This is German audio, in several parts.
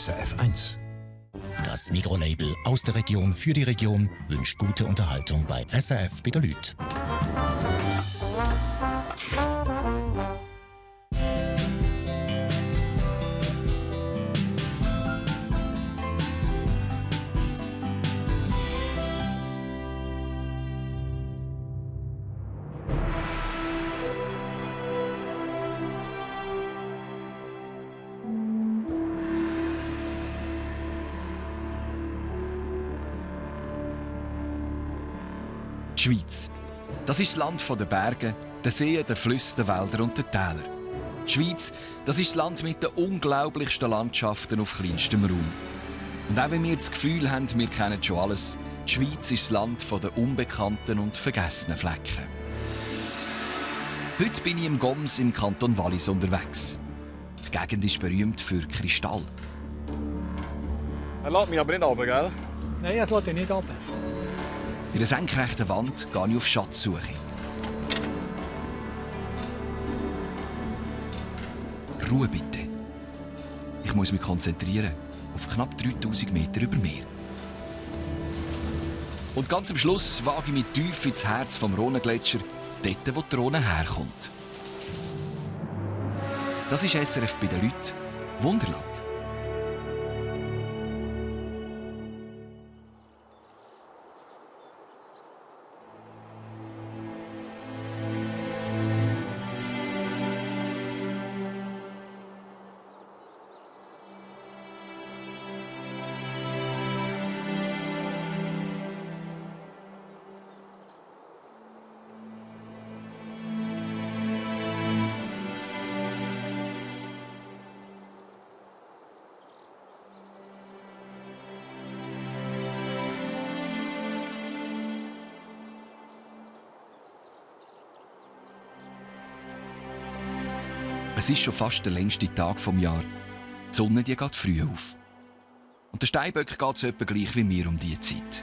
SRF 1. Das Mikrolabel aus der Region für die Region wünscht gute Unterhaltung bei SRF bei der Lüt. Die Schweiz. Das ist das Land der Berge, der Seen, der Flüsse, der Wälder und der Täler. Die Schweiz, das ist das Land mit den unglaublichsten Landschaften auf kleinstem Raum. Und auch wenn wir das Gefühl haben, wir kennen schon alles, die Schweiz ist das Land der unbekannten und vergessenen Flecken. Heute bin ich im Goms im Kanton Wallis unterwegs. Die Gegend ist berühmt für Kristall. Er lässt mich aber nicht runter, gell? Nein, es lässt dich nicht runter. In einer senkrechten Wand gehe ich auf Schatzsuche. Ruhe bitte. Ich muss mich konzentrieren. Auf knapp 3000 Meter über Meer. Und ganz am Schluss wage ich mich tief ins Herz vom Rhônegletscher, dort, wo die Rhône herkommt. Das ist SRF bei den Leuten. Wunderland. Es ist schon fast der längste Tag des Jahres. Die Sonne die geht früh auf. Und der Steinböck geht es etwa gleich wie mir um diese Zeit.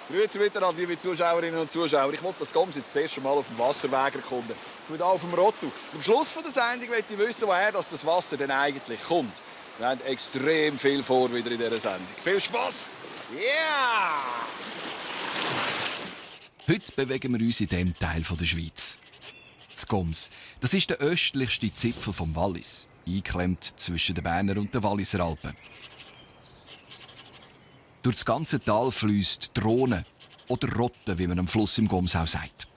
Grüezi miteinander, liebe Zuschauerinnen und Zuschauer. Ich wollte das Goms jetzt das erste Mal auf dem Wasserweg erkunden. Ich bin hier auf dem Rottu. Und am Schluss der Sendung möchte ich wissen, woher das Wasser denn eigentlich kommt. Wir haben extrem viel vor wieder in dieser Sendung. Viel Spass! Yeah! Heute bewegen wir uns in diesem Teil der Schweiz. Das Goms. Das ist der östlichste Zipfel vom Wallis, eingeklemmt zwischen den Berner und den Walliser Alpen. Durch das ganze Tal fließt die Rhône oder Rotte, wie man am Fluss im Goms auch sagt.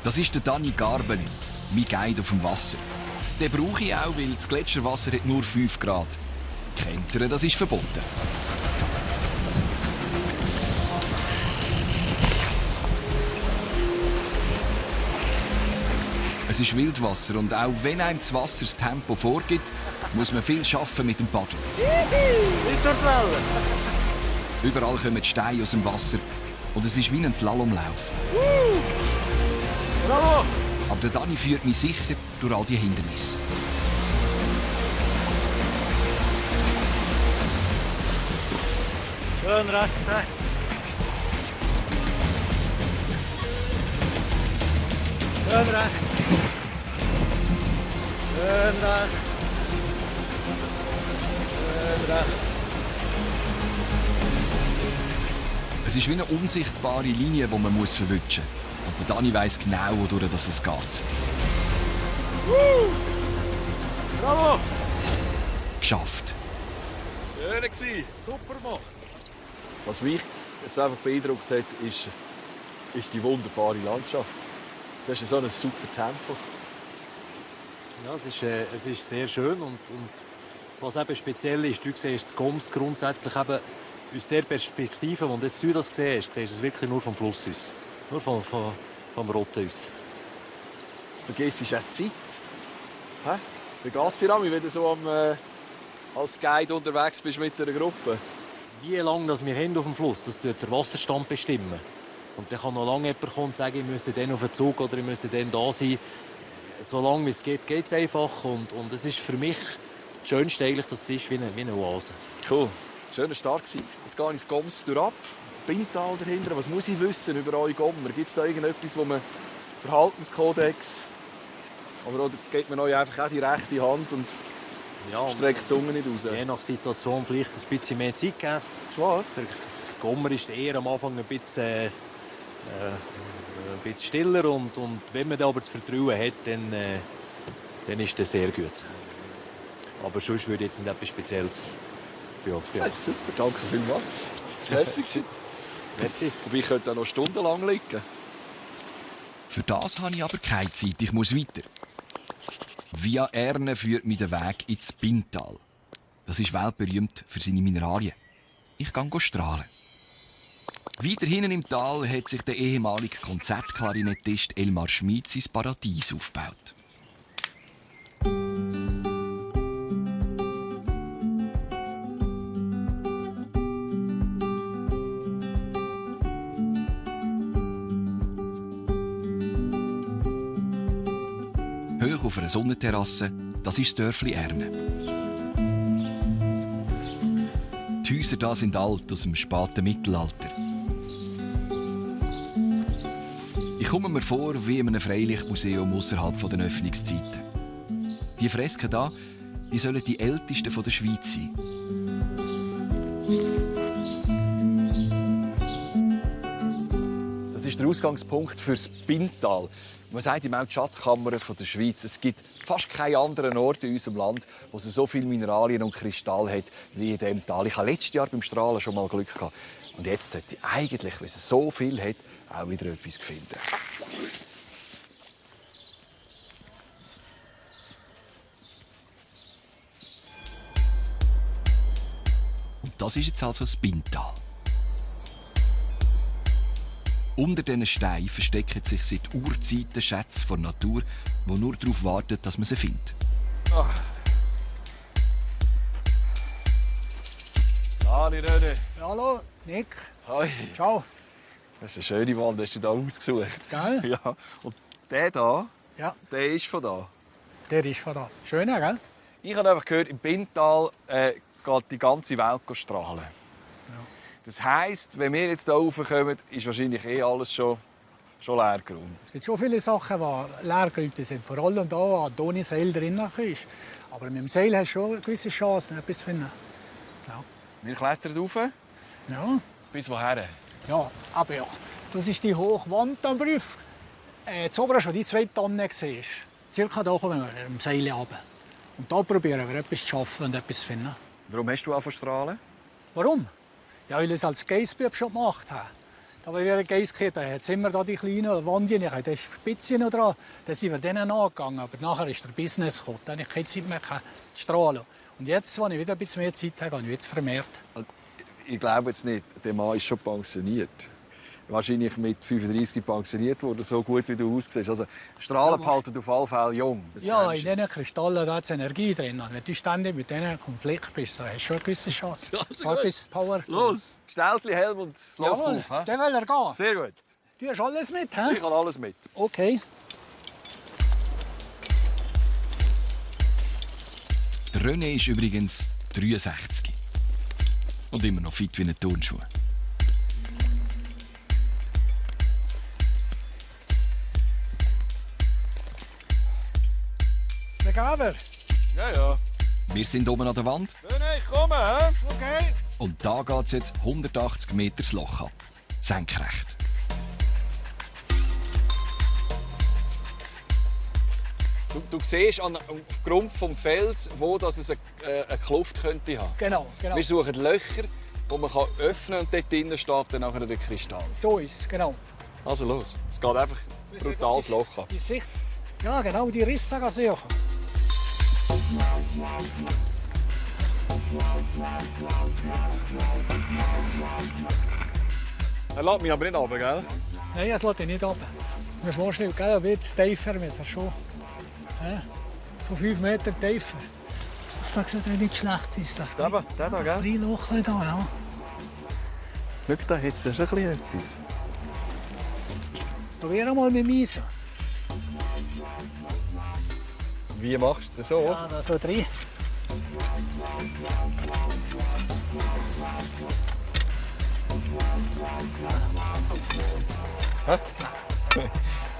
Das ist der Dani Garbeli, mein Guide auf dem Wasser. Den brauche ich auch, weil das Gletscherwasser hat nur 5 Grad. Kentern, das ist verboten. Es ist Wildwasser und auch wenn einem das Wasser das Tempo vorgibt, muss man viel arbeiten mit dem Paddel. Nicht durch die Wellen. Überall kommen die Steine aus dem Wasser und es ist wie ein Slalomlauf. Bravo! Aber der Dani führt mich sicher durch all die Hindernisse. Schön recht. Schön recht. Schön rechts. Schön rechts. Es ist wie eine unsichtbare Linie, die man verwischen muss. Und der Dani weiss genau, wodurch es geht. Bravo! Geschafft. Schön gewesen. Super gemacht. Was mich jetzt einfach beeindruckt hat, ist die wunderbare Landschaft. Das ist so ein super Tempo. Ja, es ist sehr schön und Was eben speziell ist, du siehst das Goms grundsätzlich eben aus der Perspektive, und jetzt du das siehst du es wirklich nur vom Fluss aus. Nur vom Rotten aus. Vergiss auch die Zeit. Hä? Wie geht es dir an, wenn du so als Guide unterwegs bist mit einer Gruppe? Wie lange das wir haben auf dem Fluss, das tut der Wasserstand bestimmen. Und dann kann noch lange jemand kommen und sagen, ich müsse dann auf den Zug oder ich müsse dann da sein. Solange wie es geht, geht es einfach. Und es ist für mich das Schönste, eigentlich, dass es ist wie eine Oase. Cool. Schöner Start gewesen. Jetzt gehe ich ins Goms durchab. Bintal dahinter. Was muss ich wissen über eure Gommer? Gibt es da irgendetwas, wo man Verhaltenskodex? Oder gibt man euch einfach auch die rechte Hand und streckt die Zunge nicht raus? Je nach Situation vielleicht ein bisschen mehr Zeit geben. Schwarz? Der Gommer ist eher am Anfang ein bisschen stiller. Und wenn man aber das Vertrauen hat, dann ist das sehr gut. Aber sonst würde ich jetzt nicht etwas Spezielles beobachten. Ja, super, danke vielmals. Lässig. Merci. Aber ich könnte auch noch stundenlang liegen. Für das habe ich aber keine Zeit. Ich muss weiter. Via Erne führt mich der Weg ins Bintal. Das ist weltberühmt für seine Mineralien. Ich gehe strahlen. Weiter hinten im Tal hat sich der ehemalige Konzertklarinettist Elmar Schmid sein Paradies aufgebaut. Hoch auf einer Sonnenterrasse, das ist das Dörfli Erne. Die Häuser hier sind alt, aus dem späten Mittelalter. Ich komme mir vor wie in einem Freilichtmuseum außerhalb der Öffnungszeiten. Die Fresken hier, die sollen die ältesten der Schweiz sein. Das ist der Ausgangspunkt für das Bintal. Man sagt ihm auch die Schatzkammer der Schweiz. Es gibt fast keinen anderen Ort in unserem Land, wo es so viele Mineralien und Kristalle hat wie in diesem Tal. Ich hatte letztes Jahr beim Strahlen schon mal Glück gehabt. Und jetzt sollte ich eigentlich, weil es so viel hat, auch wieder etwas finden. Und das ist jetzt also das Bintal. Unter diesen Steinen verstecken sich seit Urzeiten Schätze der Natur, die nur darauf warten, dass man sie findet. Hallo, René. Hallo, Nick. Hi. Ciao. Das ist eine schöne Wand, hast du hier ausgesucht. Gell? Ja. Und der hier, Ja, der ist von da. der ist von da. Schöner, gell? Ich habe einfach gehört, im Bintal geht die ganze Welt strahlen. Das heisst, wenn wir jetzt hier raufkommen, ist wahrscheinlich alles schon leergeräumt. Es gibt schon viele Sachen, die leergeräumt sind. Vor allem da, wo Adonis-Seil drin ist. Aber mit dem Seil hast du schon eine gewisse Chance, etwas zu finden. Ja. Wir klettern rauf. Ja. Bis woher? Ja, aber ja. Das ist die hohe Wand am Brief. Zuoberst, wo die 2 Tonnen siehst. Circa da kommen wir im Seil runter. Und da probieren wir etwas zu schaffen und etwas zu finden. Warum hast du angefangen zu strahlen? Warum? Ja, weil ich es als Geissbub schon gemacht habe. Da haben wir einen Geiss gehabt, da hat immer da die kleinen Wandchen, da ist Spitze noch dran. Dann sind wir denen angegangen, aber nachher ist der Business gekommen. Dann habe ich keine Zeit mehr zu strahlen. Und jetzt, als ich wieder ein bisschen mehr Zeit habe, gehe ich jetzt vermehrt. Ich glaube jetzt nicht, der Mann ist schon pensioniert. Wahrscheinlich mit 35 pensioniert worden, so gut wie du aussiehst. Also, Strahlen behalten auf alle Fälle jung. Das Ja, in kennst du. diesen Kristallen da ist Energie drin. Und wenn du ständig mit denen in Konflikt bist, dann hast du schon eine gewisse Chance. Also Ein gut. bisschen Power. Los, Steltli, Helm und es läuft Jawohl, auf. He? der will er gehen. Sehr gut. Du hast alles mit, Ich hä? habe alles mit. Okay. Der René ist übrigens 63 und immer noch fit wie ein Turnschuh. Dann gehen wir. Ja, ja. Wir sind oben an der Wand René, ich komme, hä? Okay. und da geht es jetzt 180 Meter das Loch ab. Senkrecht. Du siehst aufgrund des Fels, wo das es eine Kluft könnte haben. Genau. Wir suchen Löcher, die man öffnen kann und dort drinnen steht dann nachher der Kristall. So ist es, genau. Also los, es geht einfach ein brutales Loch an. Die Sicht. Ja, genau, die Risse suchen. Er lässt mich aber nicht runter, gell? Nein, es lässt dich nicht runter. Du musst vorstellen, gell, ein bisschen tiefer müssen wir schon. So 5 Meter tiefer. Das sieht nicht schlecht ist. Das Der da, das gell? kleine Loch da, ja. Schau, da hat es ja schon etwas. Probier mal mit dem Eisen. Wie machst du das so? Ja, da so drin.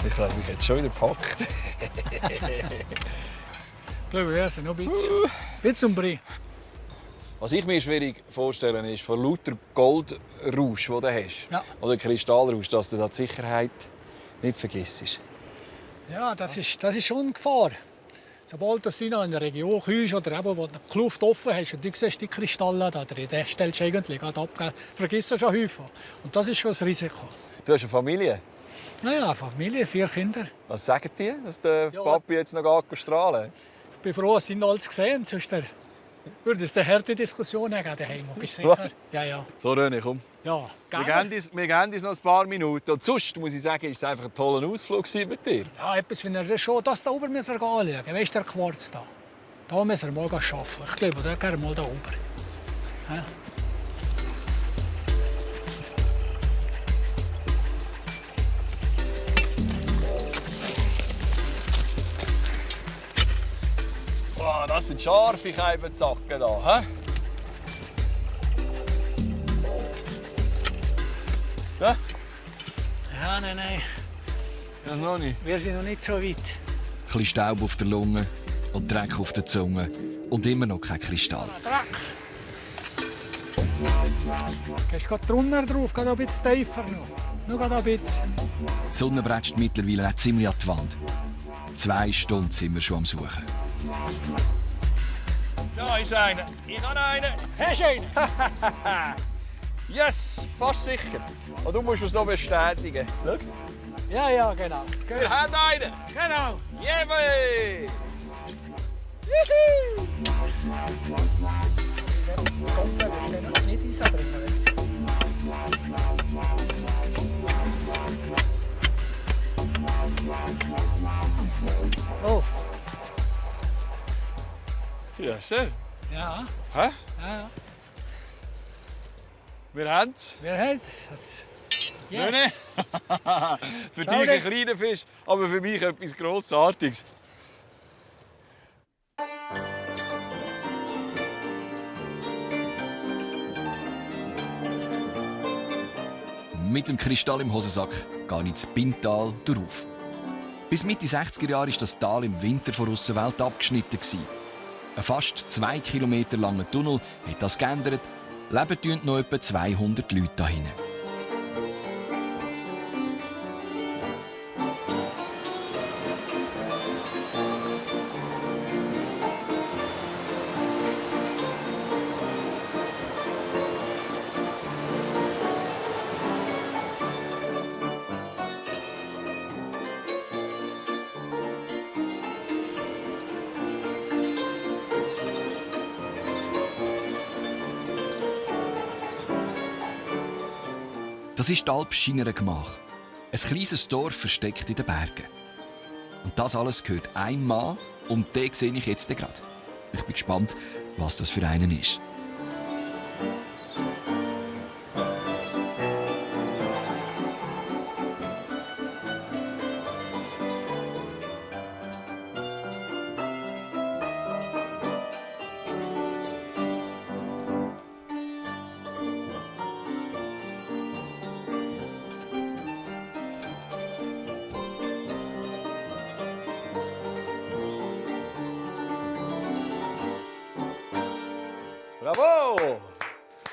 Ich glaube, ich hätte es schon wieder gepackt. Ich glaube, wir sind noch ein bisschen umdrehen. Was ich mir schwierig vorstellen ist, von lauter Goldrausch, den du hast, Ja. oder Kristallrausch, dass du da die Sicherheit nicht vergisst. Ja, das ist schon eine Gefahr. Sobald du in einer Region kommst oder eben, wo du die Kluft offen hast und du siehst die Kristalle da drin, den stellst du eigentlich gerade ab. Vergisst du schon häufig. Und das ist schon ein Risiko. Du hast eine Familie. Naja, Familie, 4 Kinder. Was sagen die, dass der Ja. Papi jetzt noch geht strahlen? Ich bin froh, dass sie alles gesehen haben. Sonst würde es eine harte Diskussion geben daheim. Bist du sicher? Ja, ja. So, René, komm. Ja, Wir gerne. geben uns noch ein paar Minuten. Und sonst muss ich sagen, ist es einfach ein toller Ausflug mit dir. Ja, etwas wie er schon. Das da oben müssen wir anschauen. Weißt du, der Quarz da? Da müssen wir mal arbeiten. Ich glaube, da gehen wir mal da oben. Ja. Wow, das sind scharfe Scheibenzacken da. He? Ja, Ja, nein. das noch nicht. Wir sind noch nicht so weit. Ein bisschen Staub auf der Lunge und Dreck auf der Zunge. Und immer noch kein Kristall. Dreck. Gehst du gerade drunter drauf, gerade ein bisschen tiefer noch. Nur gerade ein bisschen. Die Sonne bretscht mittlerweile auch ziemlich an die Wand. 2 Stunden sind wir schon am Suchen. Da ist einer. Ich habe einen. Hast du einen? Yes, fast sicher. Und du musst es noch bestätigen. Schau. Ja, genau. Wir haben einen. Genau. Jebe! Kommt, da steht noch nicht Eisen drin. Oh, Ja, schön. ja. Hä? Ja. Wir haben es. Wer hält das? René? Für Schau dich ein dich. kleiner Fisch, aber für mich etwas Grossartiges. Mit dem Kristall im Hosensack gehe ich ins Bintal drauf. Bis Mitte 60er Jahre war das Tal im Winter von der Aussenwelt abgeschnitten. Ein fast 2 Kilometer langer Tunnel hat das geändert. Leben tun noch etwa 200 Leute da hinten. Das ist die Alp Schinerengemach. Ein kleines Dorf versteckt in den Bergen. Und das alles gehört einem Mann und den sehe ich jetzt gerade. Ich bin gespannt, was das für einen ist. Bravo!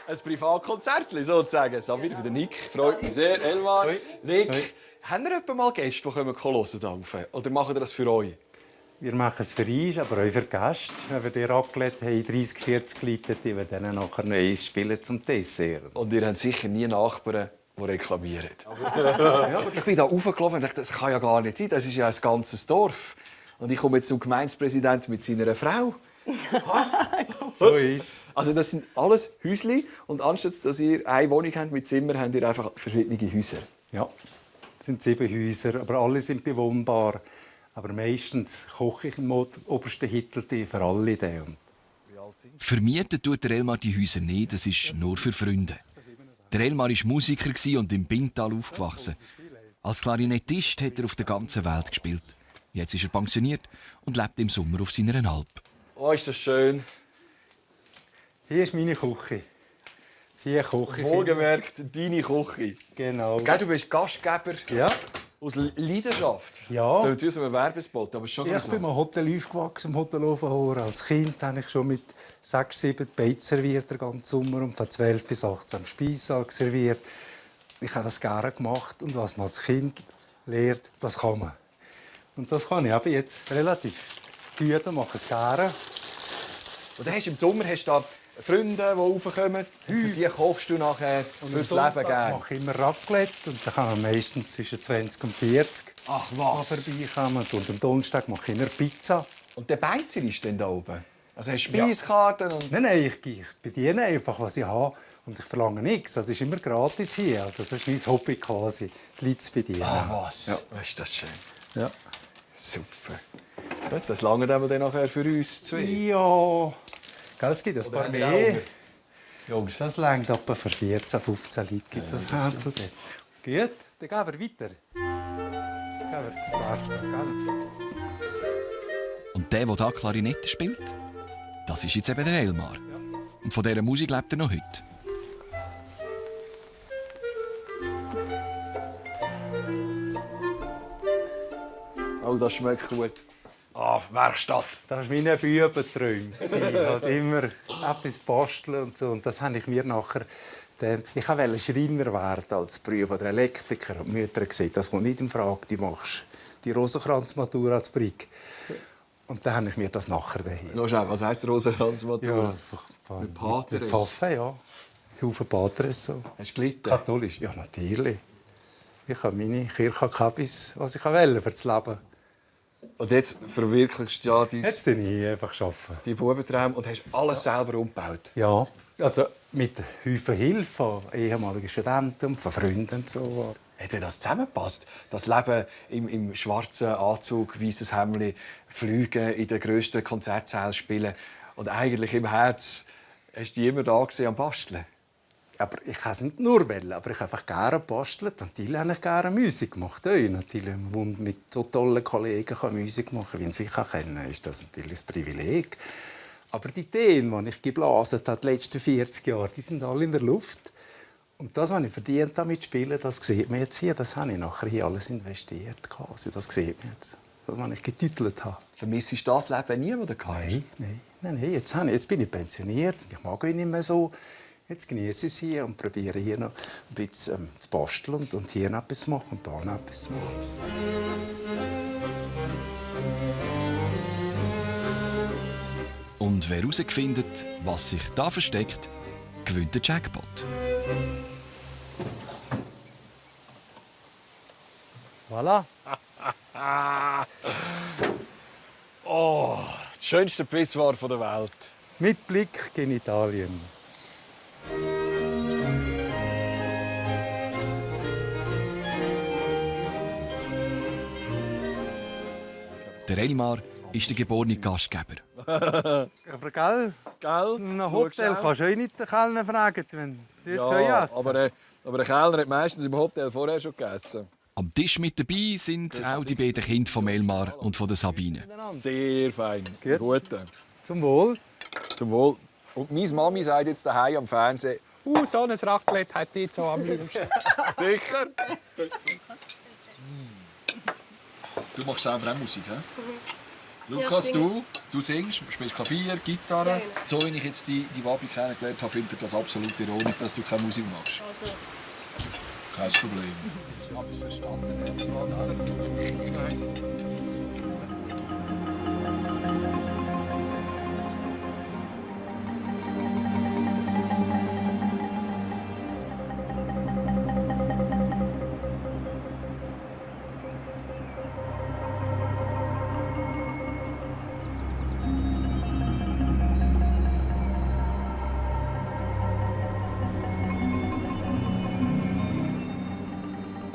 Ein Privatkonzert sozusagen. Sabine für den Nick. Freut mich sehr. Elmar, Nick. Haben wir etwa mal Gäste, die hören können? Oder machen wir das für euch? Wir machen es für uns, aber auch für Gäste. Wenn wir die Raclette haben, 30, 40 Leute, die wir dann nachher noch Eis spielen zum Dessert. Und ihr habt sicher nie Nachbarn, die reklamieren. Ich bin da raufgelaufen und dachte, das kann ja gar nicht sein. Das ist ja ein ganzes Dorf. Und ich komme jetzt zum Gemeindepräsidenten mit seiner Frau. So ist es. Also das sind alles Häusli und anstatt dass ihr eine Wohnung habt mit Zimmer, habt ihr einfach verschiedene Häuser. Ja, es sind 7 Häuser, aber alle sind bewohnbar. Aber meistens koche ich im obersten Hittel für alle. Vermieten tut der Elmar die Häuser nicht, das ist nur für Freunde. Der Elmar war Musiker und im Bintal aufgewachsen. Als Klarinettist hat er auf der ganzen Welt gespielt. Jetzt ist er pensioniert und lebt im Sommer auf seiner Alp. Oh, ist das schön. Hier ist meine Küche. Hier koche ich. Wohlgemerkt, deine Küche. Genau. Gell, du bist Gastgeber Ja. aus Leidenschaft. Ja. Das klingt wie aus einem Werbespot, aber schon Ich bin im Hotel aufgewachsen, im Hotel Ofenhauer. Als Kind habe ich schon mit 6, 7 Beiz serviert, den ganzen Sommer, und von 12 bis 18 am Speissaal serviert. Ich habe das gerne gemacht, und was man als Kind lernt, das kann man. Und das kann ich aber jetzt relativ gut und mache es gerne. Und dann hast du im Sommer hast du da Freunde, die raufkommen. Und für die kochst du nachher fürs Leben gerne. Ich mache immer Raclette, und dann kann man meistens zwischen 20 und 40 Ach was. vorbeikommen. Und am Donnerstag mache ich immer Pizza. Und der Beizer ist denn da oben? Also hast du Speiskarten? Und Nein, ich bediene einfach, was ich habe. Und ich verlange nichts. Das ist immer gratis hier. Also das ist mein Hobby quasi, die Leute zu bedienen. was? Ja. Ist das schön. Ja. Super. Gut, das lange dann nachher für uns zwei. Ja. Gell, es gibt ein paar habt ihr mehr. auch Jungs. Das reicht etwa für 14, 15 Leute. Das Händel. Gut, dann gehen wir weiter. Jetzt gehen wir zur Werkstatt, gell? Und der hier Klarinette spielt, das ist jetzt eben der Elmar. Und von dieser Musik lebt er noch heute. Oh, das schmeckt gut. Ah, Werkstatt. Das war meine Bübenträume. Halt immer etwas basteln und so. Und das habe ich mir nachher... Ich wollte Schreiner werden als Beruf oder Elektriker. Und die Mutter hat gesagt, das kommt nicht in Frage, du machst die Rosenkranz-Matura als Brick. Und dann habe ich mir das nachher daheim. Was heisst Rosenkranz-Matura? Ja, Mit Pateres? Mit Pfaffen, ja. Haufen Pateres. So. Hast du gelitten? Katholisch? Ja, natürlich. Ich habe meine Kirche gehabt, was ich wollte für das Leben. Und jetzt verwirklichst du ja Jetzt bin ich einfach arbeiten. deinen Bubentraum und hast alles selber umgebaut. Ja, also mit Häufen Hilfe von ehemaligen Studenten und von Freunden und so. Hat dir das zusammengepasst? Das Leben im schwarzen Anzug, weißes Hemdli, fliegen, in den grössten Konzertsälen spielen. Und eigentlich im Herz hast du immer da gesehen am Basteln. Aber ich kann es nicht nur wollen, aber ich habe einfach gerne gebastelt. Natürlich habe ich gerne Musik gemacht. Auch. Natürlich, wenn man mit so tollen Kollegen Musik machen kann, wie sie kennen, ist das natürlich ein Privileg. Aber die Ideen, die ich geblasen habe, die letzten 40 Jahre, die sind alle in der Luft. Und das, was ich verdient habe mit Spielen, das sieht man jetzt hier. Das habe ich nachher hier alles investiert. Quasi. Das sieht man jetzt. Das, was ich getitelt habe. Vermisst du das Leben nie, das du hast? Nein. Jetzt bin ich pensioniert. Ich mag ihn nicht mehr so. Jetzt genieße ich es hier und probiere hier noch ein bisschen zu basteln und hier noch etwas zu machen und da noch etwas zu machen. Und wer herausfindet, was sich da versteckt, gewinnt den Jackpot. Voilà. Oh, das schönste Pissoir der Welt. Mit Blick in Italien. Der Elmar ist der geborene Gastgeber. Aber gell? Gell? In einem Hotel kannst du auch nicht den Kellner fragen, wenn du jetzt Ja, essen. aber der Kellner hat meistens im Hotel vorher schon gegessen. Am Tisch mit dabei sind auch die beiden Kinder von Elmar und von der Sabine. Sehr fein. Gut. Gute. Zum Wohl. Zum Wohl. Und meine Mami sagt jetzt daheim am Fernsehen, So ein Raclette hat die so am liebsten. sicher? Du machst selber auch Musik, hä? Lukas, du singst, spielst Klavier, Gitarre. Ja, genau. So wie ich jetzt die Wabi kennengelernt habe, findet er das absolut ironisch, dass du keine Musik machst. Also, Kein Problem. Ich habe es verstanden.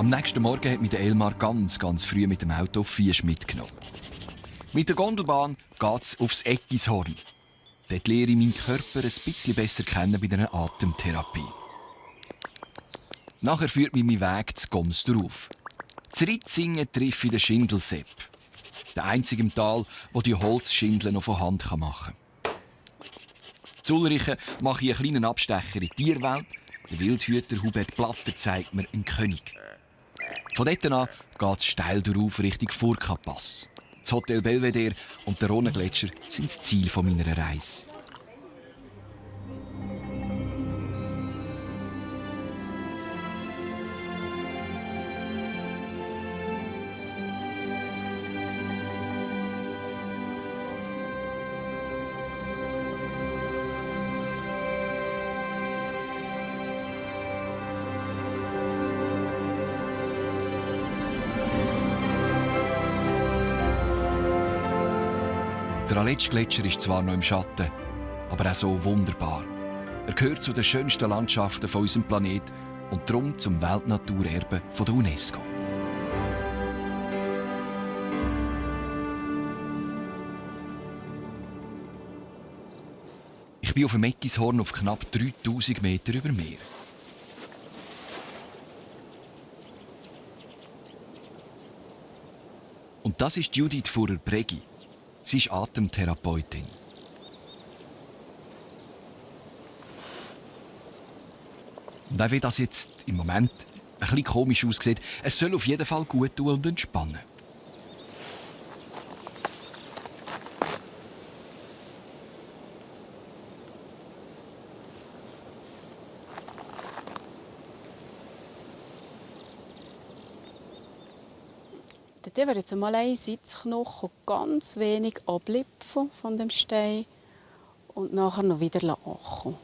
Am nächsten Morgen hat mich der Elmar ganz früh mit dem Auto auf Viesch mitgenommen. Mit der Gondelbahn geht's aufs Eckishorn. Dort lerne ich meinen Körper ein bisschen besser kennen bei einer Atemtherapie. Nachher führt mich mein Weg zu Gomster auf. Zu Ritzingen treffe ich den Schindelsepp. Der einzige im Tal, der die Holzschindeln noch von Hand machen kann. Zu Ulrichen mache ich einen kleinen Abstecher in die Tierwelt. Der Wildhüter Hubert Platter zeigt mir einen König. Von dort an geht es steil darauf Richtung Furka-Pass. Das Hotel Belvedere und der Rhônegletscher sind das Ziel meiner Reise. Der Aletsch-Gletscher ist zwar noch im Schatten, aber auch so wunderbar. Er gehört zu den schönsten Landschaften von unserem Planeten und darum zum Weltnaturerbe von der UNESCO. Ich bin auf dem Eckishorn auf knapp 3000 Meter über Meer. Und das ist Judith Fuhrer-Breggi. Sie ist Atemtherapeutin. Und auch wenn das jetzt im Moment ein bisschen komisch aussieht, es soll auf jeden Fall gut tun und entspannen. Dort wird jetzt einmal ein Sitzknochen ganz wenig ablipfen von dem Stein und nachher noch wieder ankommen.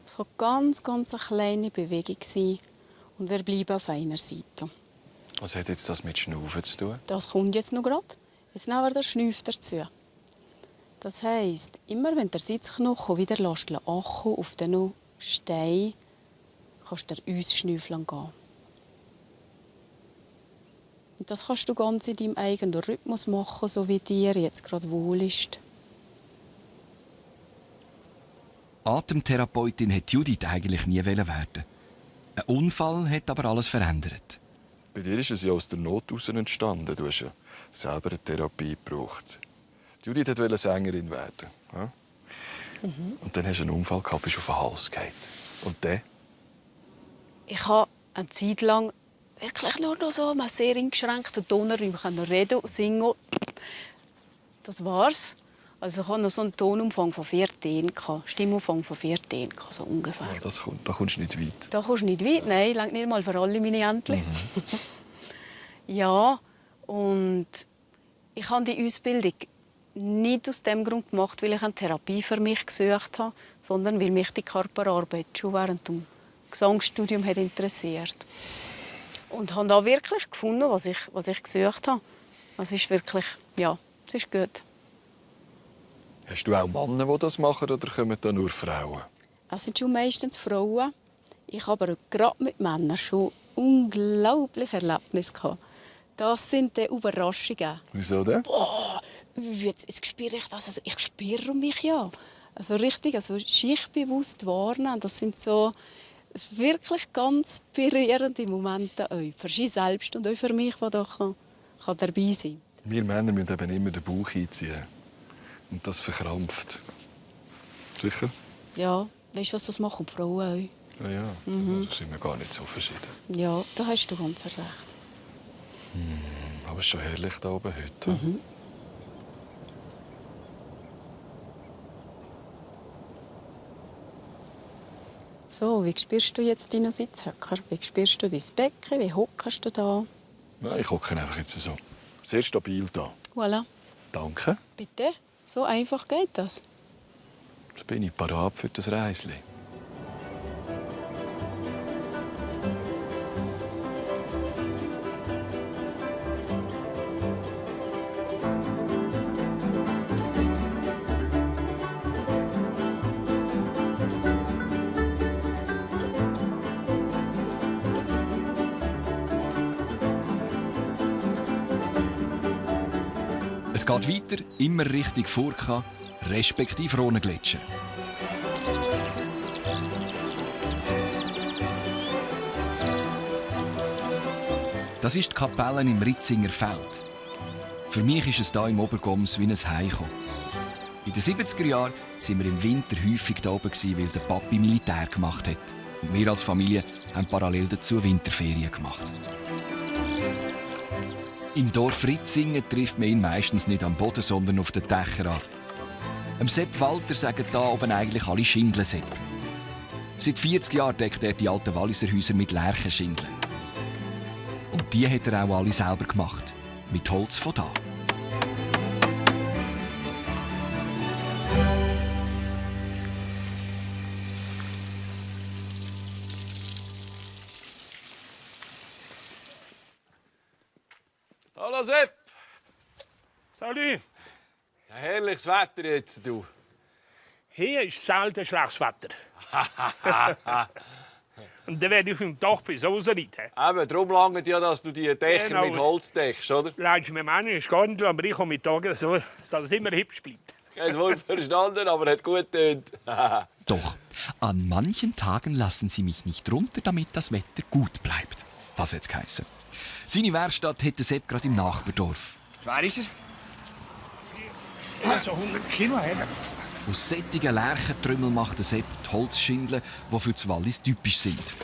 Es kann ganz eine kleine Bewegung sein und wir bleiben auf einer Seite. Was hat jetzt das mit Schnaufen zu tun? Das kommt jetzt noch gerade. Jetzt nehmen wir den Schnuff dazu. Das heisst, immer wenn der Sitzknochen wieder ankommt auf den Stein, kannst du uns schnüffeln gehen. Und das kannst du ganz in deinem eigenen Rhythmus machen, so wie dir jetzt gerade wohl ist. Atemtherapeutin hat Judith eigentlich nie werden. Ein Unfall hat aber alles verändert. Bei dir ist es ja aus der Not heraus entstanden. Du hast ja selber eine Therapie gebraucht. Judith wollte Sängerin werden. Ja? Und dann hast du einen Unfall gehabt, bist auf den Hals gefallen. Und dann? Ich habe eine Zeit lang wirklich nur noch so einen sehr eingeschränkten Tonraum. Ich kann noch reden und singen. Das war's. Also ich hatte noch so einen Tonumfang von 4 Tönen, Stimmumfang von 4 Tönen, so ungefähr. Ja, da kommst du nicht weit. Da kommst du nicht weit, nein, reicht nicht mal für alle meine Entchen. Ja, und ich habe die Ausbildung nicht aus dem Grund gemacht, weil ich eine Therapie für mich gesucht habe, sondern weil mich die Körperarbeit schon während dem Gesangsstudium hat interessiert. Und habe da wirklich gefunden, was ich gesucht habe. Es ist wirklich, ja, es ist gut. Hast du auch Männer, die das machen, oder kommen da nur Frauen? Es sind schon meistens Frauen. Ich habe aber gerade mit Männern schon unglaubliche Erlebnisse gehabt. Das sind die Überraschungen. Wieso denn? Boah, jetzt spüre ich das. Also ich spüre mich ja. Also richtig, also schichtbewusst wahrnehmen. Das sind so wirklich ganz berührende Momente auch für sie selbst und auch für mich, die da kann dabei sein kann. Wir Männer müssen eben immer den Bauch einziehen. Und das verkrampft. Sicher? Ja, weißt du, was das machen die Frauen auch? Ja. Also sind wir gar nicht so verschieden. Ja, da hast du ganz recht. Aber es ist schon herrlich hier oben heute. So, wie spürst du jetzt deinen Sitzhöcker? Wie spürst du dein Becken? Wie hockst du da? Ja, ich hocke einfach jetzt so. Sehr stabil da. Voilà. Danke. Bitte? So einfach geht das. Jetzt bin ich parat für das Reisli. Es geht weiter, immer Richtung Furka, respektive Rhonengletscher. Das ist die Kapelle im Ritzinger Feld. Für mich ist es hier im Obergoms wie ein Heimkommen. In den 70er Jahren waren wir im Winter häufig da oben, weil der Papi Militär gemacht hat. Und wir als Familie haben parallel dazu Winterferien gemacht. Im Dorf Ritzingen trifft man ihn meistens nicht am Boden, sondern auf den Dächern an. Am Sepp Walter sagen da oben eigentlich alle Schindelsepp. Seit 40 Jahren deckt er die alten Walliser Häuser mit Lärchenschindeln. Und die hat er auch alle selber gemacht. Mit Holz von da. Hallo Sepp! Salut! Ja, herrliches Wetter jetzt, du. Hier ist selten schlechtes Wetter. Und dann werde ich auf dem Dach bis rausreiten. Eben, darum langt ja, dass du die Dächer Genau. mit Holz deckst, oder? Leidest mir Männer ist gar nicht, aber ich komme mit Tagen so, dass es immer hübsch bleibt. Kein Wort verstanden, aber hat gut getönt. Doch, an manchen Tagen lassen sie mich nicht runter, damit das Wetter gut bleibt. Das hat's geheissen. Seine Werkstatt hat der Sepp gerade im Nachbardorf. Wer ist er? Ja, so 100 Kilo hat er. Aus sättigen Lärchentrümmel macht der Sepp die Holzschindeln, die für die Wallis typisch sind.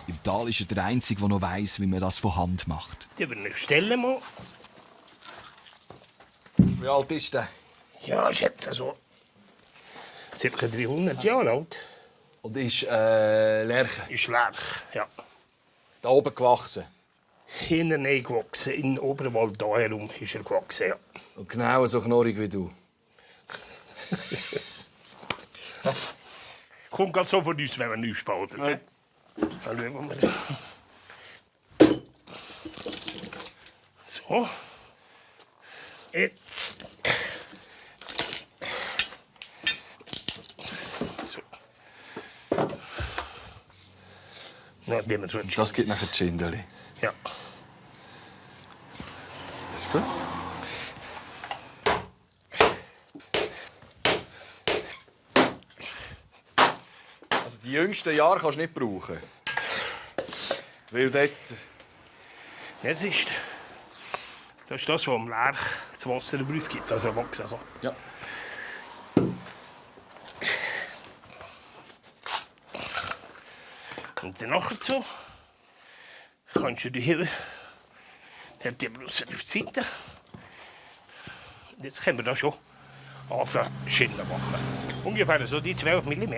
Im Tal ist er der Einzige, der noch weiss, wie man das von Hand macht. Die stellen mal. Wie alt ist der? Ja, ich schätze so. Circa 300 Jahre alt. Und ist Lerche Ist Lärch, ja. da oben gewachsen? In der Nähe gewachsen, in Oberwald da herum ist er gewachsen, ja. Und genau so knorrig wie du. Kommt gerade so von uns, wenn man nichts spaltet. Ja. Dann schauen wir mal. So. Jetzt. So. Na, nehmen wir so ein Das gibt nachher die Schindeli. Ja. Ist gut. Also die jüngsten Jahre kannst du nicht brauchen. Weil dort... Das ist das, was am Lärch das Wasser der Brüte gibt, also wachsen kann. Ja. Und dann nachher so kannst du die hier, dann die bloß auf die Seite. Jetzt können wir da schon anfangen, Schindeln machen. Ungefähr so die 12 mm.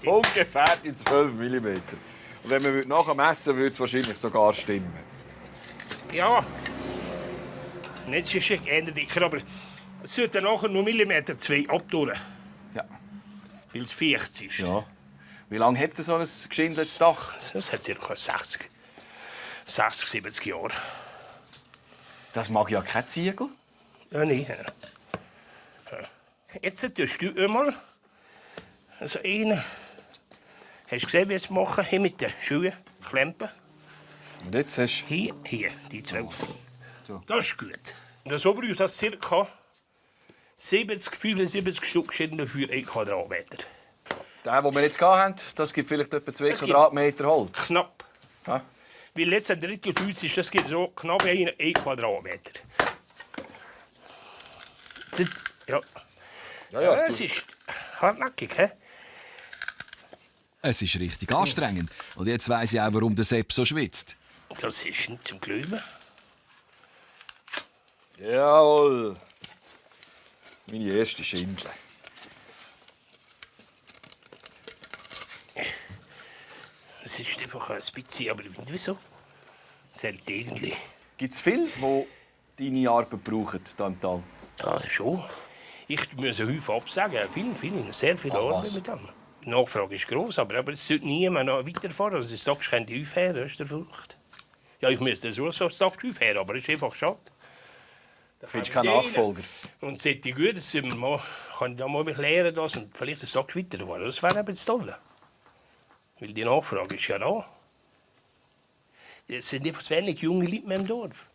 Ungefähr die 12 mm. Und wenn man nachher messen würde es wahrscheinlich sogar stimmen. Ja, nicht so schön eher dicker, aber es sollte nachher nur Millimeter 2 abtun, Ja. weil es feucht ist. Ja. Wie lange habt ihr so ein geschindeltes Dach? Das hat ca. 60, 70 Jahre. Das mag ja kein Ziegel. Ja, nein. Ja. Jetzt tust du einmal so einen. Hast du gesehen, wie sie es machen? Hier mit den Schuhen, Klempen. Und jetzt hast du... Hier, die 12. So. Das ist gut. Und das oben ist das ca. 70, 75 Stück Schindeln für 1 Quadratmeter. Den, den wir jetzt hatten, das gibt vielleicht etwa 2 Das gibt- Quadratmeter Holz. Knapp. Ja. Weil jetzt ein Drittel Füß ist, das gibt so knapp 1 Quadratmeter. Ja. Ja, Es ist hartnäckig, hä? Es ist richtig anstrengend. Und jetzt weiss ich auch, warum der Sepp so schwitzt. Das ist nicht zum Glauben. Jawohl. Meine erste Schindel. Es ist einfach ein bisschen, aber wieso? Selbst irgendwie. Gibt es viele, die deine Arbeit brauchen hier im Tal? Ja, schon. Ich muss häufig absagen. Viel, sehr viel Arbeit was? mit dem. Die Nachfrage ist gross, aber es sollte niemand noch weiterfahren. Also, du sagst, kein Häuf her, das ist der Furcht. Ja, ich müsste so Sack her, aber es ist einfach schade. Findest du keinen Nachfolger? Und es hätte gut, dass ich mal, kann ich da mal lernen das und vielleicht einen Sack weiterfahren. Das wäre eben das Tolle. Weil die Nachfrage ist ja da. Es sind einfach zu wenig junge Leute mehr im Dorf.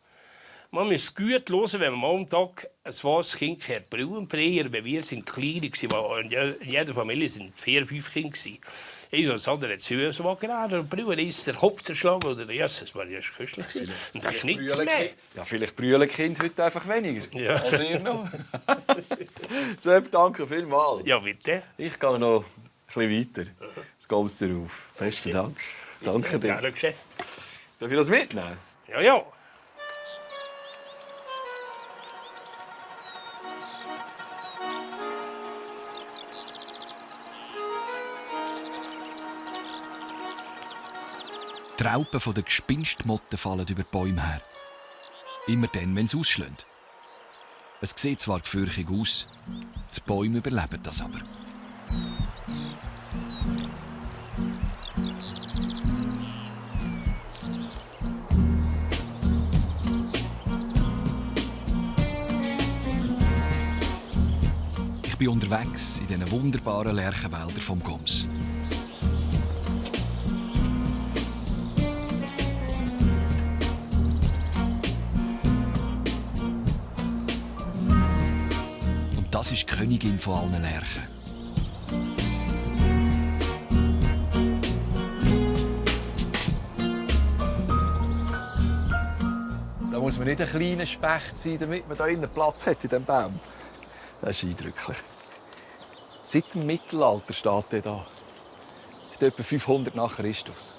Man muss gut hören, wenn man am Tag ein schwarzes Kind hört brüllen. Früher, wenn wir klein waren, in jeder Familie waren 4, 5 Kinder. Ich als andere zu so gerade und brüllen, ist der Kopf zerschlagen oder yes, das war ja köstlich. Und das ist nichts mehr. Ja, vielleicht brüllen die Kinder heute einfach weniger. Ja. Als ihr noch. Sepp, danke vielmals. Ja, bitte. Ich gehe noch ein bisschen weiter. Jetzt kommst du darauf. Besten Dank. Danke dir. Gerne geschehen. Darf ich das mitnehmen? Ja, ja. Die Raupen der Gespinstmotten fallen über die Bäume her. Immer dann, wenn sie ausschlagen. Es sieht zwar gefürchtig aus, die Bäume überleben das aber. Ich bin unterwegs in diesen wunderbaren Lärchenwäldern vom Goms. Das ist die Königin von allen Lärchen. Da muss man nicht ein kleiner Specht sein, damit man hier innen Platz hat in diesem Baum. Das ist eindrücklich. Seit dem Mittelalter steht er da. Seit etwa 500 nach Christus.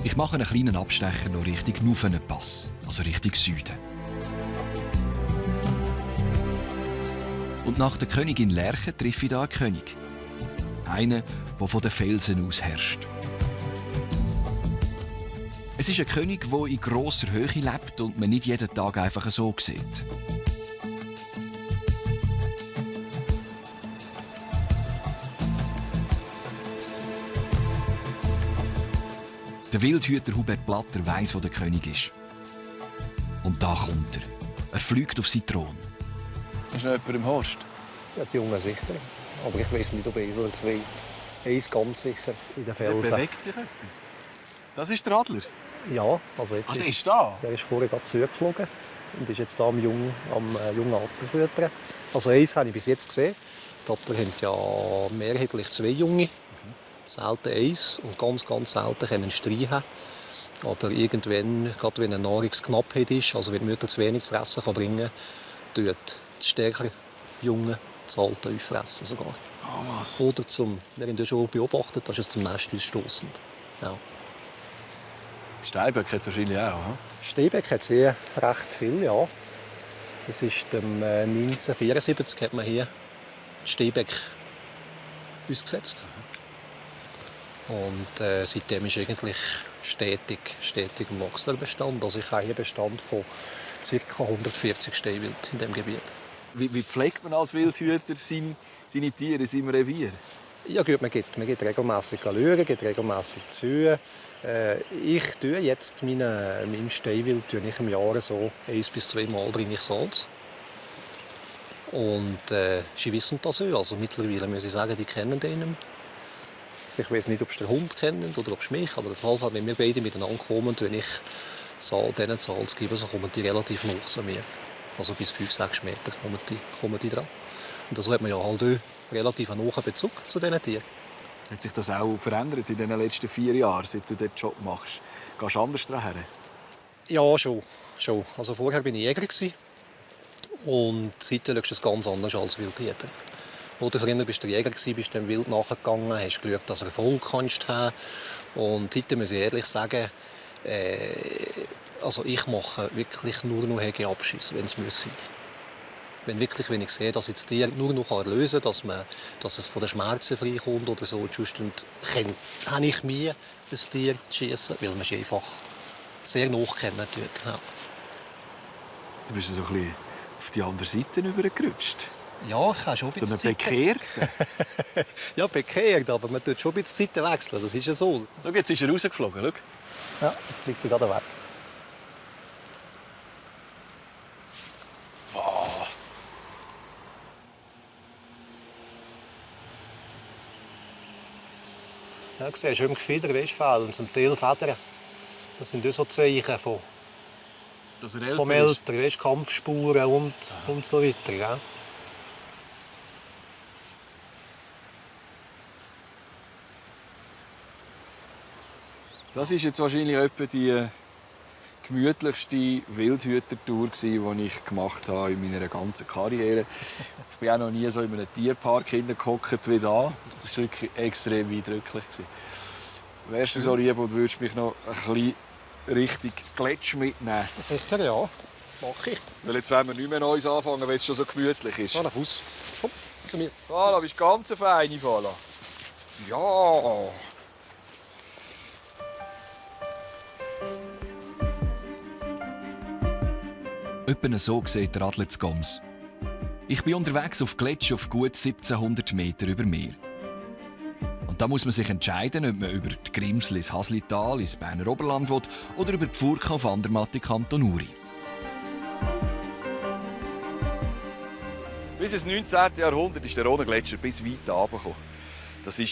Ich mache einen kleinen Abstecher noch Richtung Nufenenpass, also Richtung Süden. Und nach der Königin Lerche treffe ich hier einen König. Einen, der von den Felsen aus herrscht. Es ist ein König, der in grosser Höhe lebt und man nicht jeden Tag einfach so sieht. Der Wildhüter Hubert Blatter weiss, wo der König ist. Und da kommt er. Er fliegt auf seinen Thron. Ist noch jemand im Horst? Ja, die Jungen sicher. Aber ich weiß nicht, ob eins oder zwei. Eins ganz sicher in den Felsen. Bewegt sich etwas? Das ist der Adler? Ja, also jetzt der ist da? Der ist vorher gerade zurückgeflogen und ist jetzt da am jungen Adler füttern. Also eins habe ich bis jetzt gesehen. Die Adler haben ja mehrheitlich 2 Junge. Selten eins und ganz selten können Streit haben. Aber irgendwann, gerade wenn eine Nahrungsknappheit ist, also wenn die Mütter zu wenig zu fressen bringen kann, tut die stärkere Junge das Alte auffressen sogar. Oh, was? Oder wir haben das schon beobachtet, das ist zum Nest ausstossend. Ja. Steinböck hat es wahrscheinlich auch. Hm? Steinböck hat es hier recht viel, ja. Das ist 1974 hat man hier Steinböck ausgesetzt. Und seitdem ist eigentlich stetig im Wachstumsbestand. Also ich habe hier einen Bestand von ca. 140 Steinwild in diesem Gebiet. Wie pflegt man als Wildhüter seine Tiere in seinem Revier? Ja gut, man geht regelmässig schauen, geht regelmässig zu. Ich tue jetzt meinem Steinwild ich im Jahr so 1 bis 2 Mal bringe ich Salz. Und sie wissen das auch. Also mittlerweile muss ich sagen, die kennen den. Ich weiß nicht, ob sie den Hund kennen oder ob sie mich, aber auf jeden Fall, wenn wir beide miteinander kommen, wenn ich denen Salz gebe, so kommen die relativ nah zu mir. Also bis 5-6 Meter kommen die dran. Und so hat man ja halt auch relativ einen nahen Bezug zu diesen Tieren. Hat sich das auch verändert in den letzten 4 Jahren, seit du diesen Job machst? Gehst du anders daher? Ja, schon. Also vorher war ich Jäger. Und heute schaust du es ganz anders als Wildhüter. Oder früher bist du Jäger, bist dem Wild nachgegangen, hast geschaut, dass du Erfolg kannst haben. Und heute muss ich ehrlich sagen, also ich mache wirklich nur noch Hegeabschiss, wenn es muss sein. Wenn ich sehe, dass ich das Tier nur noch lösen kann, dass es von den Schmerzen freikommt oder so, sonst habe ich mir ein Tier zu schiessen, weil man es einfach sehr nah kennen tut. Ja. Du bist so ein bisschen auf die andere Seite übergerutscht. Ja, ich habe schon ein bisschen so ein bekehrt? Ja, bekehrt, aber man tut schon ein bisschen Seiten wechseln, das ist ja so. Schau, jetzt ist er rausgeflogen, schau. Ja, jetzt fliegt er gerade weg. Wow. Ja, du siehst, im Gefieder fehlen zum Teil Federn. Das sind auch so Zeichen vom Älter, weißt, Kampfspuren und so weiter. Ja. Das ist jetzt wahrscheinlich etwa die gemütlichste Wildhütertour, die ich gemacht habe in meiner ganzen Karriere. Ich bin auch noch nie so in einem Tierpark hingehockt wie da. Das war wirklich extrem eindrücklich. Wärst du so lieb und würdest mich noch ein bisschen Richtung Gletsch mitnehmen? Sicher, ja. Mach ich. Weil jetzt wollen wir nicht mehr Neues anfangen, weil es schon so gemütlich ist. Fala, Fuß. Komm, zu mir. Fala, bist ganz eine feine, Fala. Ja. Etwa so sieht der Adler zu Goms. Ich bin unterwegs auf Gletsch auf gut 1700 Meter über Meer. Und da muss man sich entscheiden, ob man über die Grimsel ins Haslital, ins Berner Oberland will, oder über die Furka auf Andermatt in Kanton Uri. Bis ins 19. Jahrhundert ist der Rhonegletscher bis weit runtergekommen. Das war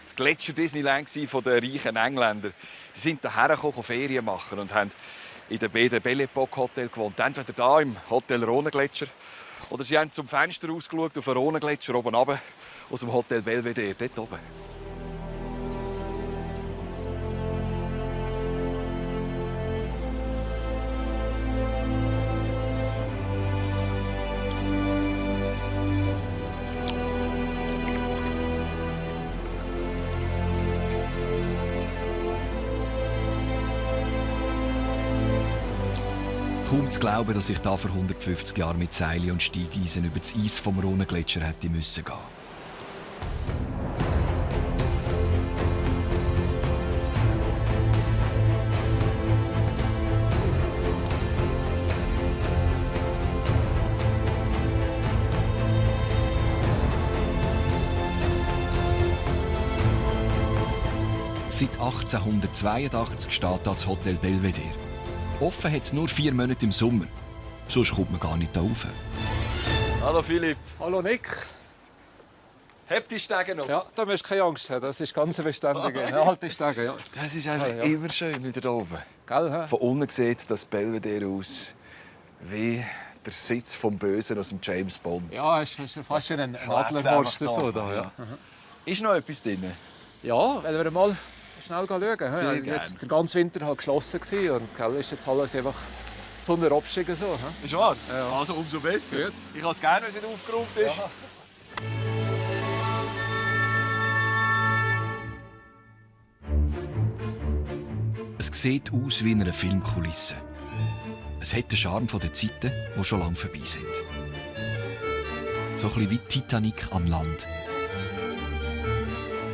das Gletscher-Disneyland der reichen Engländer. Die sind hierher gekommen, Ferien machen und haben in dem Belle Epoque Hotel gewohnt. Entweder hier im Hotel Rhonegletscher oder sie haben zum Fenster ausgeschaut auf den Rhonegletscher oben runter, aus dem Hotel Belvedere, dort oben. Kaum zu glauben, dass ich da vor 150 Jahren mit Seilen und Steigeisen über das Eis vom Rhonegletscher hätte müssen gehen. Seit 1882 steht da das Hotel Belvedere. Offen hat es nur 4 Monate im Sommer. Sonst kommt man gar nicht hier rauf. Hallo Philipp. Hallo Nick. Habt ihr Stege noch? Ja, da musst du keine Angst haben. Das ist ganz beständig. Alte Stege, ja. Das ist einfach immer schön wieder da oben. Gell, hä? Von unten sieht das Belvedere aus wie der Sitz vom Bösen aus dem James Bond. Ja, es ist fast wie ein Adlerhorst. So, da, ja. Ist noch etwas drin? Ja, wollen wir mal schnell schauen. Sehr Ja, jetzt der ganze Winter halt geschlossen gewesen und gell, ist jetzt alles einfach die Sonne absteigen so. Ist wahr? Ja. Also umso besser. Gut. Ich kann es gerne, wenn es nicht aufgeräumt ist. Ja. Es sieht aus wie in einer Filmkulisse. Es hat den Charme der Zeiten, die schon lange vorbei sind. So ein bisschen wie Titanic an Land.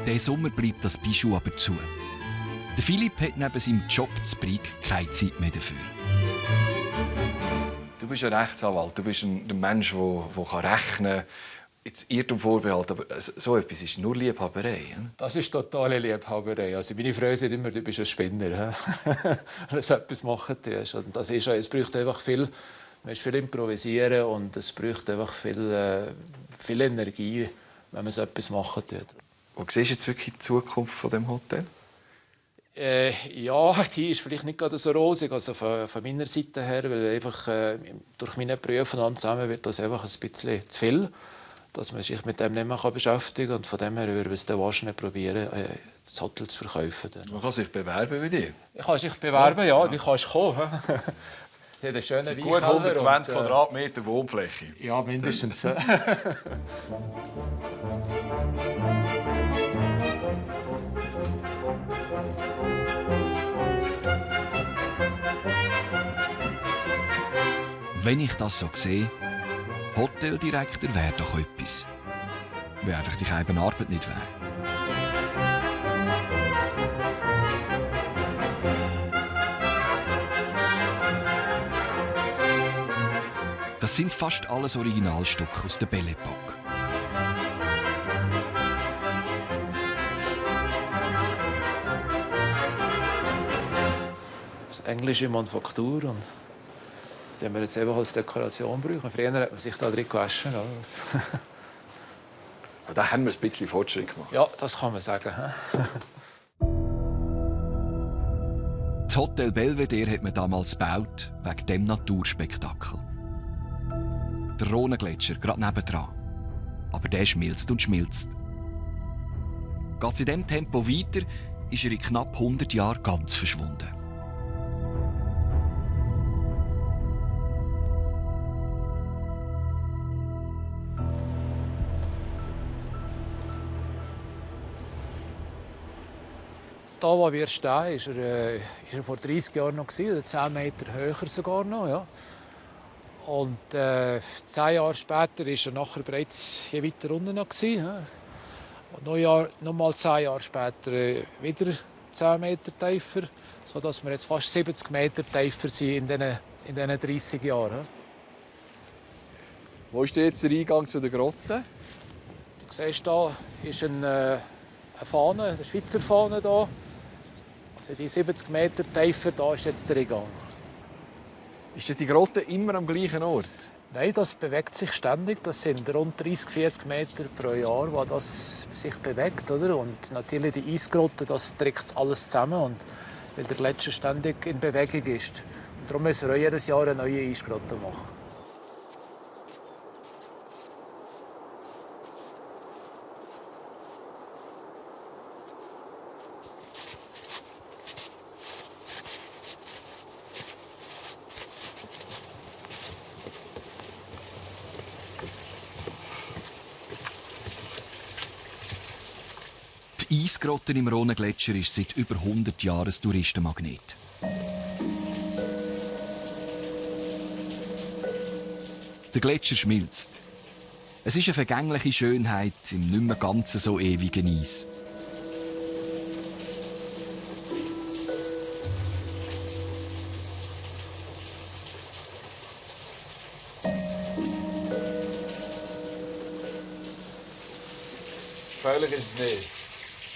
Diesen Sommer bleibt das Bijou aber zu. Der Philipp hat neben seinem Job zu Brig keine Zeit mehr dafür. Du bist ein Rechtsanwalt, du bist ein Mensch, der rechnen kann. Jetzt Irrtum Vorbehalt, aber so etwas ist nur Liebhaberei. Das ist totale Liebhaberei. Also meine Frau sagt immer, du bist ein Spinner. Wenn du so etwas machen tust. Und das ist, es braucht einfach viel, man muss viel improvisieren und es braucht einfach viel Energie, wenn man so etwas machen tut. Wo siehst du jetzt wirklich die Zukunft von dem Hotel? Ja, die ist vielleicht nicht gerade so rosig, also von meiner Seite her, weil einfach durch meine Berufe zusammen wird das einfach ein bisschen zu viel, dass man sich mit dem nicht mehr beschäftigen kann. Und von dem her würde ich es dann wahrscheinlich probieren, das Hotel zu verkaufen. Man kann sich bewerben bei dir. Ich kann sich bewerben, ja, du kannst kommen. Sie hat einen schönen Gut 120 Quadratmeter Wohnfläche. Ja, mindestens. Wenn ich das so sehe, Hoteldirektor wäre doch etwas. Wenn einfach die Arbeit nicht wäre. Das sind fast alles Originalstücke aus der Belle Epoque. Das ist englische Manufaktur und das haben wir jetzt eben als Dekoration brauchen. Früher hat man sich da drin gewaschen. Da haben wir ein bisschen Fortschritt gemacht. Ja, das kann man sagen. Das Hotel Belvedere hat man damals gebaut, wegen dem Naturspektakel. Der Rhonengletscher gerade nebendran. Aber der schmilzt und schmilzt. Geht es in diesem Tempo weiter, ist er in knapp 100 Jahren ganz verschwunden. Da, wo wir stehen, ist er vor 30 Jahren noch, oder 10 Meter höher sogar noch. Ja. Und 10 Jahre später war er nachher bereits hier weiter unten noch. Ja. Und noch mal 10 Jahre später wieder 10 Meter tiefer, sodass wir jetzt fast 70 Meter tiefer sind in diesen 30 Jahren. Ja. Wo ist jetzt der Eingang zu der Grotte? Du siehst, da ist eine Fahne, eine Schweizer Fahne da. Also die 70 Meter tiefer, da ist jetzt der Eingang. Ist die Grotte immer am gleichen Ort? Nein, das bewegt sich ständig. Das sind rund 30-40 Meter pro Jahr, wo das sich bewegt. Oder? Und natürlich die Eisgrotte, das trägt alles zusammen, und weil der Gletscher ständig in Bewegung ist. Und darum müssen wir auch jedes Jahr eine neue Eisgrotte machen. Die Eisgrotte im Rhonengletscher ist seit über 100 Jahren ein Touristenmagnet. Der Gletscher schmilzt. Es ist eine vergängliche Schönheit im nicht mehr ganz so ewigen Eis. Gefährlich ist es nicht.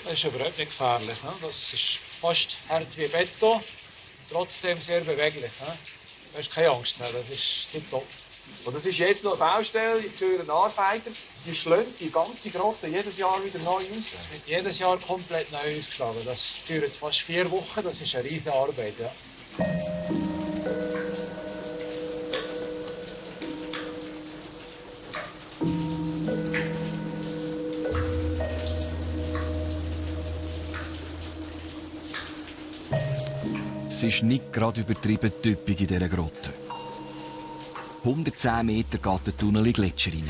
Das ist überhaupt nicht gefährlich. Das ist fast hart wie Beton, trotzdem sehr beweglich. Du hast keine Angst, das ist tipptopp. Und das ist jetzt noch eine Baustelle, ich höre Arbeiter, die schlagen die ganze Grotte jedes Jahr wieder neu aus. Es wird jedes Jahr komplett neu ausgeschlagen. Das dauert fast 4 Wochen, das ist eine riesige Arbeit. Ja. Es ist nicht gerade übertrieben typisch in dieser Grotte. 110 Meter geht der Tunnel in den Gletscher rein.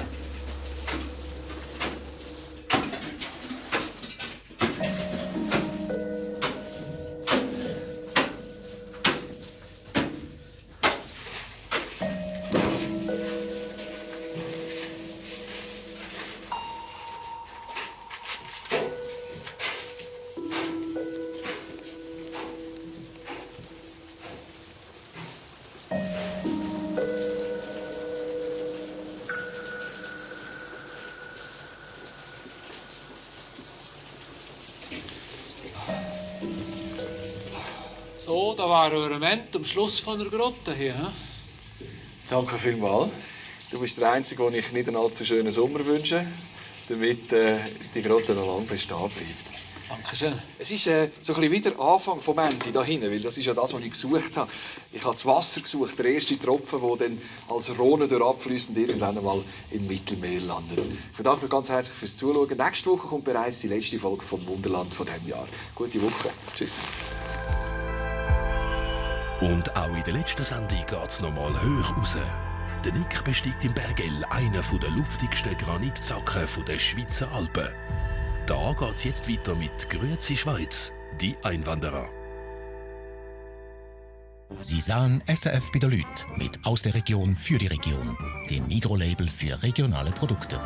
So, da wären wir im Moment am Schluss von der Grotte hier. Danke vielmals. Du bist der Einzige, dem ich nicht einen allzu schönen Sommer wünsche, damit die Grotte noch lange bestehen bleibt. Dankeschön. Es ist so ein bisschen wie der Anfang vom Ende da hinten, weil das ist ja das, was ich gesucht habe. Ich habe das Wasser gesucht, der erste Tropfen, der dann als Rhone abfließt und irgendwann einmal im Mittelmeer landet. Ich bedanke mich ganz herzlich fürs Zuschauen. Nächste Woche kommt bereits die letzte Folge vom Wunderland von diesem Jahr. Gute Woche. Tschüss. Und auch in der letzten Sendung geht es nochmal hoch raus. Der Nick besteigt im Bergell einen der luftigsten Granitzacken der Schweizer Alpen. Da geht es jetzt weiter mit Grüezi Schweiz, die Einwanderer. Sie sahen SRF bei der Lüt mit «Aus der Region für die Region», dem Migros-Label für regionale Produkte.